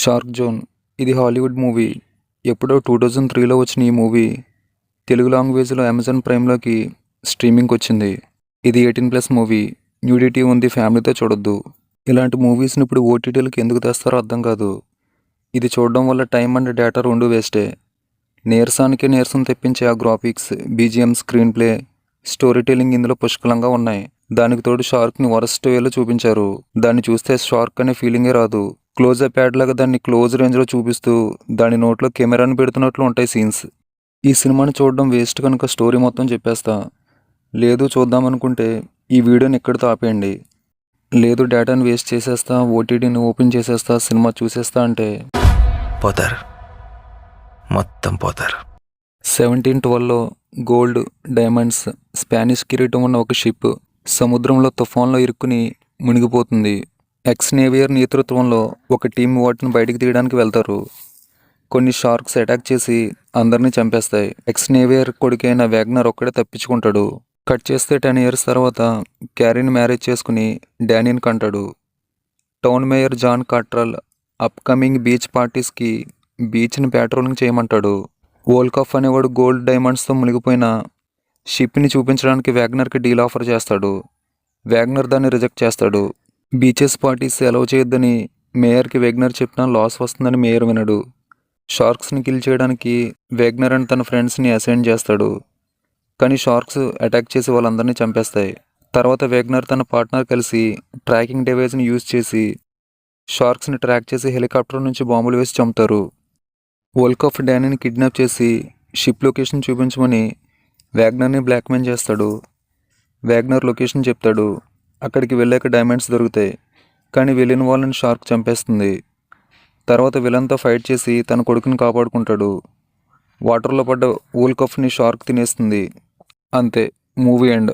Shark zone ఇది Hollywood movie. ఎప్పుడో 2003లో వచ్చిన ఈ మూవీ తెలుగు లాంగ్వేజ్లో అమెజాన్ ప్రైమ్లోకి స్ట్రీమింగ్కి వచ్చింది. ఇది 18+ మూవీ. న్యూడిటీ ఉంది, ఫ్యామిలీతో చూడొద్దు. ఇలాంటి మూవీస్ని ఇప్పుడు ఓటీటీలకు ఎందుకు తెస్తారో అర్థం కాదు. ఇది చూడడం వల్ల టైం అండ్ డేటా రెండు వేస్టే. నీరసానికే నీరసం తెప్పించే ఆ graphics, BGM, screen play, story telling ఇందులో పుష్కలంగా ఉన్నాయి. దానికి తోడు షార్క్ని వరస్ట్ వేలో చూపించారు. దాన్ని చూస్తే షార్క్ అనే ఫీలింగే రాదు. క్లోజప్ యాడ్ లాగా దాన్ని క్లోజ్ రేంజ్లో చూపిస్తూ దాని నోట్లో కెమెరాను పెడుతున్నట్లు ఉంటాయి సీన్స్. ఈ సినిమాని చూడడం వేస్ట్ కనుక స్టోరీ మొత్తం చెప్పేస్తా. లేదు చూద్దామనుకుంటే ఈ వీడియోని ఇక్కడితో ఆపేయండి. లేదు డేటాను వేస్ట్ చేసేస్తా, ఓటీటీని ఓపెన్ చేసేస్తా, సినిమా చూసేస్తా అంటే పోతారు, మొత్తం పోతారు. 1712లో గోల్డ్, డైమండ్స్, స్పానిష్ కిరీటం ఉన్న ఒక షిప్ సముద్రంలో తుఫాన్లో ఇరుక్కుని మునిగిపోతుంది. ఎక్స్ నేవియర్ నేతృత్వంలో ఒక టీం వాటిని బయటికి తీయడానికి వెళ్తారు. కొన్ని షార్క్స్ అటాక్ చేసి అందరినీ చంపేస్తాయి. ఎక్స్ నేవియర్ కొడుకైన వ్యాగ్నర్ ఒక్కడే తప్పించుకుంటాడు. కట్ చేస్తే 10 years తర్వాత క్యారీని మ్యారేజ్ చేసుకుని డానీని కంటాడు. Town mayor John Cottrell upcoming beach పార్టీస్కి బీచ్ని ప్యాట్రోలింగ్ చేయమంటాడు. వోల్కాఫ్ అనేవాడు గోల్డ్, డైమండ్స్తో మునిగిపోయిన షిప్ని చూపించడానికి వ్యాగ్నర్కి డీల్ ఆఫర్ చేస్తాడు. వ్యాగ్నర్ దాన్ని రిజెక్ట్ చేస్తాడు. బీచెస్ పార్టీస్ అలౌ చేయొద్దని మేయర్కి వ్యాగ్నర్ చెప్పినా లాస్ వస్తుందని మేయర్ వినడు. షార్క్స్ని కిల్ చేయడానికి వ్యాగ్నర్ అండ్ తన ఫ్రెండ్స్ని అసైన్ చేస్తాడు. కానీ షార్క్స్ అటాక్ చేసి వాళ్ళందరినీ చంపేస్తాయి. తర్వాత వ్యాగ్నర్ తన పార్ట్నర్ కలిసి ట్రాకింగ్ డివైస్ని యూజ్ చేసి షార్క్స్ని ట్రాక్ చేసి హెలికాప్టర్ నుంచి బాంబులు వేసి చంపుతారు. వోల్కాఫ్ డానీని కిడ్నాప్ చేసి షిప్ లొకేషన్ చూపించమని వ్యాగ్నర్ని బ్లాక్మెయిల్ చేస్తాడు. వ్యాగ్నర్ లొకేషన్ చెప్తాడు. అక్కడికి వెళ్ళాక డైమండ్స్ దొరుకుతాయి. కానీ వెళ్ళిన వాళ్ళని షార్క్ చంపేస్తుంది. తర్వాత విలన్తో ఫైట్ చేసి తన కొడుకుని కాపాడుకుంటాడు. వాటర్లో పడ్డ వోల్కాఫ్ని షార్క్ తినేస్తుంది. అంతే, మూవీ ఎండ్.